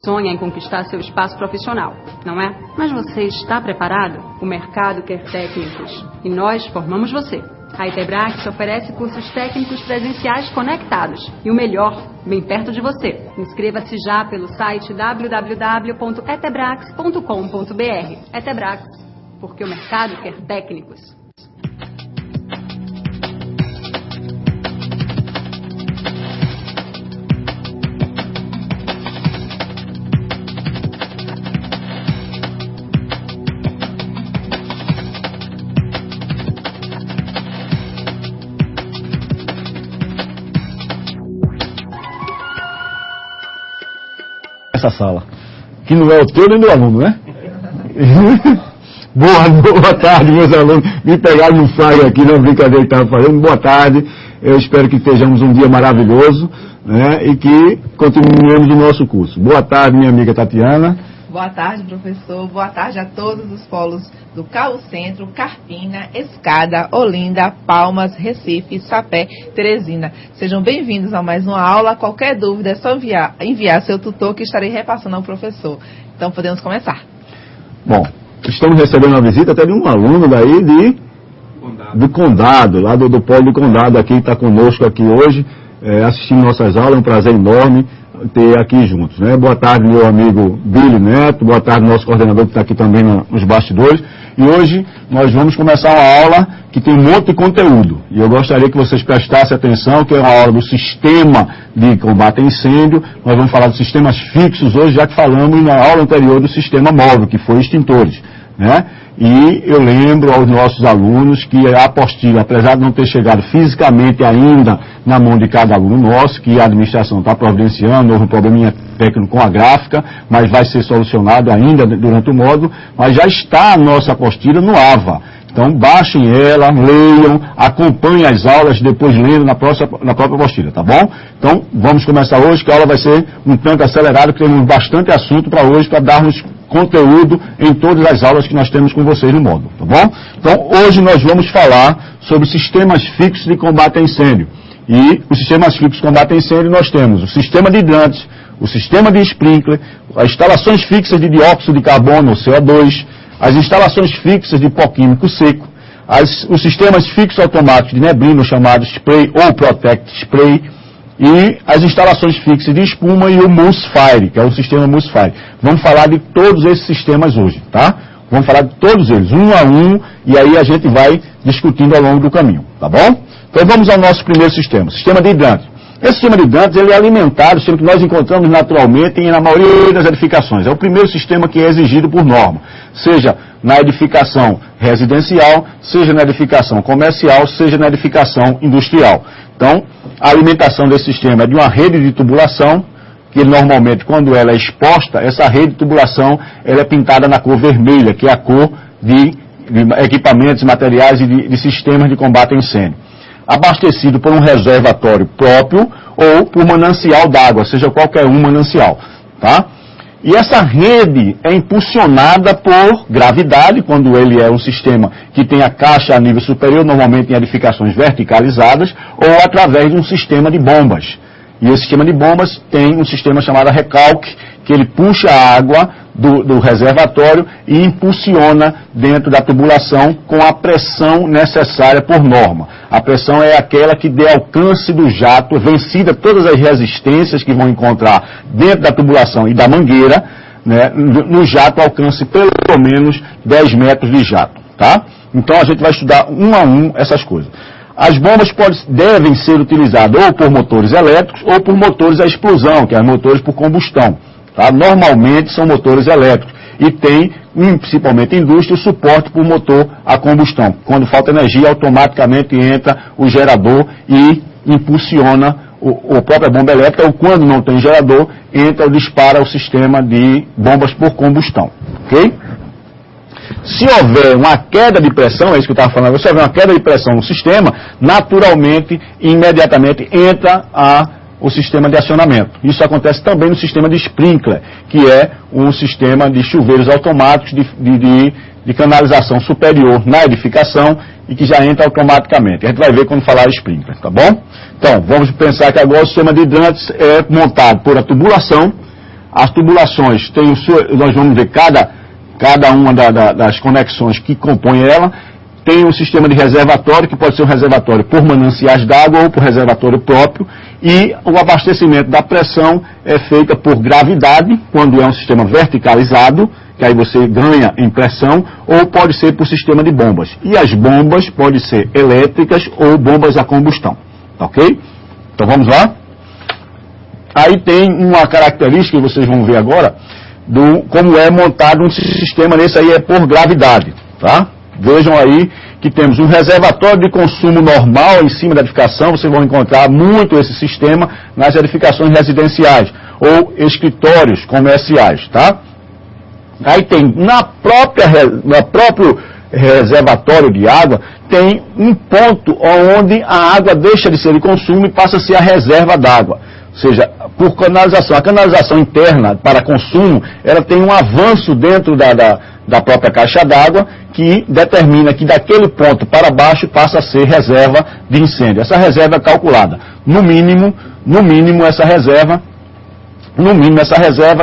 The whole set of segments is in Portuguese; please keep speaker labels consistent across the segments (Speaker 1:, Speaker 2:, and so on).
Speaker 1: sonha em conquistar seu espaço profissional, não é? Mas você está preparado? O mercado quer técnicos e nós formamos você. A Etebrax oferece cursos técnicos presenciais conectados e o melhor, bem perto de você. Inscreva-se já pelo site www.etebrax.com.br. Etebrax, porque o mercado quer técnicos.
Speaker 2: Essa sala, que não é o teu nem do aluno, né? Boa tarde, meus alunos. Me pegaram no flagra aqui na brincadeira que estava fazendo. Boa tarde. Eu espero que estejamos um dia maravilhoso, né? E que continuemos o nosso curso. Boa tarde, minha amiga Tatiana.
Speaker 3: Boa tarde, professor. Boa tarde a todos os polos do Cabo Centro, Carpina, Escada, Olinda, Palmas, Recife, Sapé, Teresina. Sejam bem-vindos a mais uma aula. Qualquer dúvida é só enviar seu tutor que estarei repassando ao professor. Então podemos começar.
Speaker 2: Bom, estamos recebendo uma visita até de um aluno daí do Condado, lá do polo do Condado aqui, está conosco aqui hoje, assistindo nossas aulas. É um prazer enorme ter aqui juntos, né? Boa tarde, meu amigo Billy Neto, boa tarde, nosso coordenador que está aqui também nos bastidores. E hoje nós vamos começar uma aula que tem um monte de conteúdo. E eu gostaria que vocês prestassem atenção, que é uma aula do sistema de combate a incêndio. Nós vamos falar dos sistemas fixos hoje, já que falamos na aula anterior do sistema móvel, que foi extintores, né? E eu lembro aos nossos alunos que a apostila, apesar de não ter chegado fisicamente ainda na mão de cada aluno nosso, que a administração está providenciando, houve um probleminha técnico com a gráfica, mas vai ser solucionado ainda durante o módulo, mas já está a nossa apostila no AVA. Então baixem ela, leiam, acompanhem as aulas, depois lendo na própria apostila, tá bom? Então vamos começar hoje, que a aula vai ser um tanto acelerada, porque temos bastante assunto para hoje, para darmos conteúdo em todas as aulas que nós temos com vocês no módulo, tá bom? Então hoje nós vamos falar sobre sistemas fixos de combate a incêndio. E os sistemas fixos de combate a incêndio nós temos o sistema de hidrantes, o sistema de sprinkler, as instalações fixas de dióxido de carbono, ou CO2, as instalações fixas de pó químico seco, os sistemas fixos automáticos de neblina, chamados spray ou protect spray, e as instalações fixas de espuma e o Mousse Fire, que é o sistema Mousse Fire. Vamos falar de todos esses sistemas hoje, tá? Vamos falar de todos eles, um a um, e aí a gente vai discutindo ao longo do caminho, tá bom? Então vamos ao nosso primeiro sistema, sistema de hidrantes. Esse sistema de hidrantes, ele é alimentado, sendo que nós encontramos naturalmente na maioria das edificações. É o primeiro sistema que é exigido por norma, seja na edificação residencial, seja na edificação comercial, seja na edificação industrial. Então, a alimentação desse sistema é de uma rede de tubulação, que normalmente, quando ela é exposta, essa rede de tubulação ela é pintada na cor vermelha, que é a cor de equipamentos, materiais e de sistemas de combate a incêndio. Abastecido por um reservatório próprio ou por manancial d'água, seja qualquer um manancial, tá? E essa rede é impulsionada por gravidade, quando ele é um sistema que tem a caixa a nível superior, normalmente em edificações verticalizadas, ou através de um sistema de bombas. E esse sistema de bombas tem um sistema chamado recalque, que ele puxa a água do reservatório e impulsiona dentro da tubulação com a pressão necessária por norma. A pressão é aquela que dê alcance do jato, vencida todas as resistências que vão encontrar dentro da tubulação e da mangueira, né, no jato alcance pelo menos 10 metros de jato, tá? Então a gente vai estudar um a um essas coisas. As bombas devem ser utilizadas ou por motores elétricos ou por motores a explosão, que são motores por combustão. Tá? Normalmente são motores elétricos e tem, principalmente em indústria, o suporte por motor a combustão. Quando falta energia, automaticamente entra o gerador e impulsiona a própria bomba elétrica, ou quando não tem gerador, entra ou dispara o sistema de bombas por combustão. Ok? Se houver uma queda de pressão, é isso que eu estava falando, se houver uma queda de pressão no sistema, naturalmente, imediatamente entra o sistema de acionamento. Isso acontece também no sistema de sprinkler, que é um sistema de chuveiros automáticos de canalização superior na edificação e que já entra automaticamente. A gente vai ver quando falar sprinkler, tá bom? Então, vamos pensar que agora o sistema de hidrantes é montado por a tubulação, As tubulações têm nós vamos ver cada uma das conexões que compõem ela. Tem um sistema de reservatório, que pode ser um reservatório por mananciais d'água ou por reservatório próprio, e o abastecimento da pressão é feita por gravidade, quando é um sistema verticalizado, que aí você ganha em pressão, ou pode ser por sistema de bombas. E as bombas podem ser elétricas ou bombas a combustão, ok? Então vamos lá? Aí tem uma característica que vocês vão ver agora, como é montado um sistema, nesse aí é por gravidade, tá? Vejam aí que temos um reservatório de consumo normal em cima da edificação. Vocês vão encontrar muito esse sistema nas edificações residenciais ou escritórios comerciais, tá? Aí tem, no próprio reservatório de água, tem um ponto onde a água deixa de ser de consumo e passa a ser a reserva d'água. Ou seja, por canalização. A canalização interna para consumo, ela tem um avanço dentro da própria caixa d'água que determina que daquele ponto para baixo passa a ser reserva de incêndio. Essa reserva é calculada. No mínimo essa reserva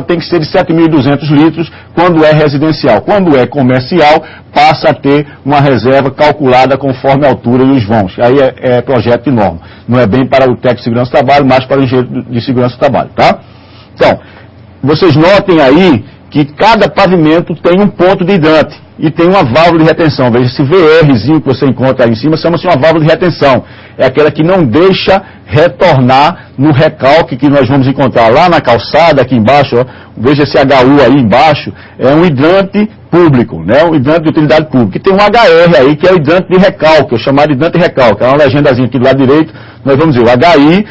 Speaker 2: tem que ser de 7.200 litros quando é residencial. Quando é comercial, passa a ter uma reserva calculada conforme a altura e os vãos. Aí é projeto de norma. Não é bem para o técnico de segurança do trabalho, mas para o engenheiro de segurança do trabalho, tá? Então, vocês notem aí que cada pavimento tem um ponto de hidrante e tem uma válvula de retenção. Veja, esse VRzinho que você encontra aí em cima chama-se uma válvula de retenção. É aquela que não deixa retornar no recalque que nós vamos encontrar lá na calçada, aqui embaixo. Ó. Veja esse HU aí embaixo. É um hidrante público, né? Um hidrante de utilidade pública. E tem um HR aí, que é o hidrante de recalque, chamado de hidrante de recalque. É uma legendazinha aqui do lado direito. Nós vamos dizer, o HI,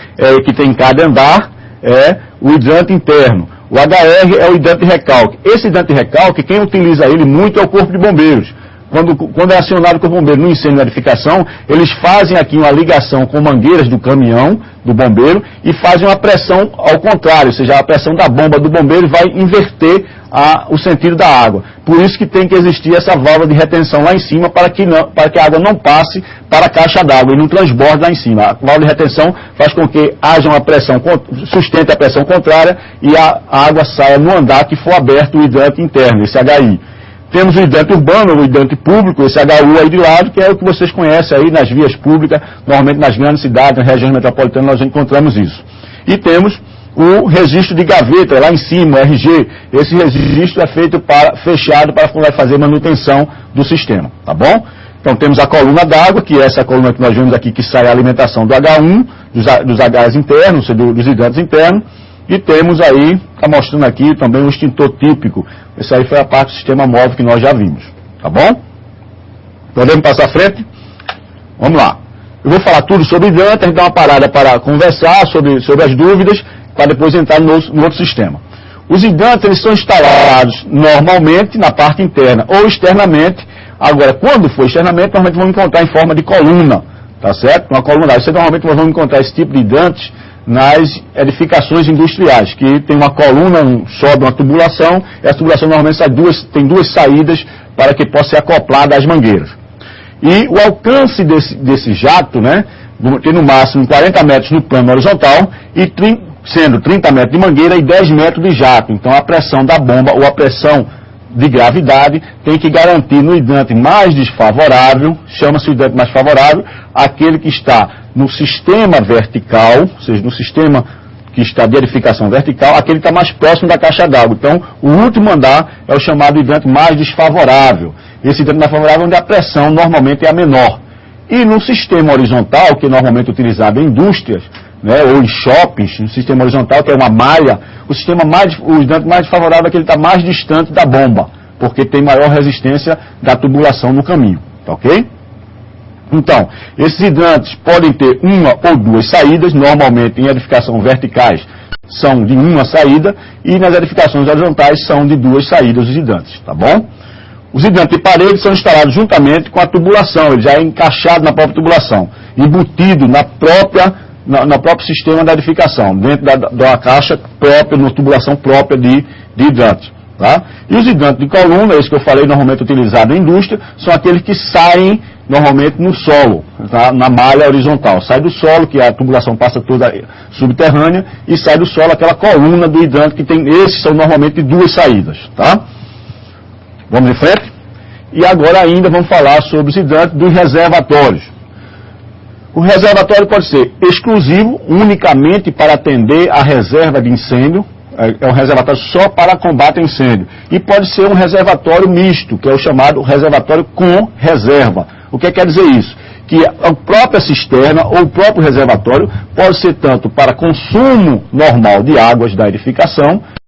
Speaker 2: que tem em cada andar, é o hidrante interno. O HR é o hidrante de recalque. Esse hidrante de recalque, quem utiliza ele muito é o Corpo de Bombeiros. Quando é acionado o Corpo de Bombeiros no incêndio na edificação, eles fazem aqui uma ligação com mangueiras do caminhão, do bombeiro, e fazem uma pressão ao contrário, ou seja, a pressão da bomba do bombeiro vai inverter o sentido da água. Por isso que tem que existir essa válvula de retenção lá em cima para que a água não passe para a caixa d'água e não transborde lá em cima. A válvula de retenção faz com que haja uma pressão, sustente a pressão contrária e a água saia no andar que for aberto o hidrante interno, esse HI. Temos o hidrante urbano, o hidrante público, esse HU aí de lado, que é o que vocês conhecem aí nas vias públicas, normalmente nas grandes cidades, nas regiões metropolitanas nós encontramos isso. E temos o registro de gaveta, lá em cima, o RG. Esse registro é fechado para quando vai fazer manutenção do sistema, tá bom? Então temos a coluna d'água, que é essa coluna que nós vemos aqui, que sai a alimentação do H1, dos Hs internos, dos hidrantes internos. E temos aí, está mostrando aqui também o extintor típico. Essa aí foi a parte do sistema móvel que nós já vimos. Tá bom? Podemos passar à frente? Vamos lá. Eu vou falar tudo sobre hidrante, a gente dá uma parada para conversar sobre as dúvidas, para depois entrar no outro sistema. Os hidrantes, eles são instalados normalmente na parte interna ou externamente. Agora, quando for externamente, normalmente vamos encontrar em forma de coluna. Tá certo? Uma coluna d'água. Você normalmente nós vamos encontrar esse tipo de hidrantes nas edificações industriais, que tem uma coluna, sobe uma tubulação, e a tubulação normalmente tem duas saídas para que possa ser acoplada às mangueiras. E o alcance desse jato, né, tem no máximo 40 metros no plano horizontal, e sendo 30 metros de mangueira e 10 metros de jato. Então a pressão da bomba, ou a pressão de gravidade, tem que garantir no hidrante mais desfavorável, chama-se o hidrante mais favorável, aquele que está no sistema vertical, ou seja, no sistema que está de edificação vertical, aquele que está mais próximo da caixa d'água. Então, o último andar é o chamado hidrante mais desfavorável. Esse hidrante mais favorável é onde a pressão normalmente é a menor. E no sistema horizontal, que é normalmente utilizado em indústrias, né, ou em shoppings, no sistema horizontal, que é uma malha, o hidrante mais desfavorável é aquele que está mais distante da bomba, porque tem maior resistência da tubulação no caminho. Tá ok? Então, esses hidrantes podem ter uma ou duas saídas, normalmente em edificações verticais são de uma saída, e nas edificações horizontais são de duas saídas os hidrantes, tá bom? Os hidrantes de parede são instalados juntamente com a tubulação, ele já é encaixado na própria tubulação, embutido no próprio sistema da edificação, dentro da caixa própria, na tubulação própria de hidrantes, Tá? E os hidrantes de coluna, esse que eu falei, normalmente utilizado em indústria, são aqueles que saem normalmente no solo, tá? Na malha horizontal. Sai do solo, que a tubulação passa toda subterrânea, e sai do solo aquela coluna do hidrante que tem. Esses são normalmente duas saídas. Tá? Vamos em frente? E agora ainda vamos falar sobre os hidrantes dos reservatórios. O reservatório pode ser exclusivo, unicamente para atender a reserva de incêndio. É um reservatório só para combate a incêndio. E pode ser um reservatório misto, que é o chamado reservatório com reserva. O que quer dizer isso? Que a própria cisterna ou o próprio reservatório pode ser tanto para consumo normal de águas da edificação,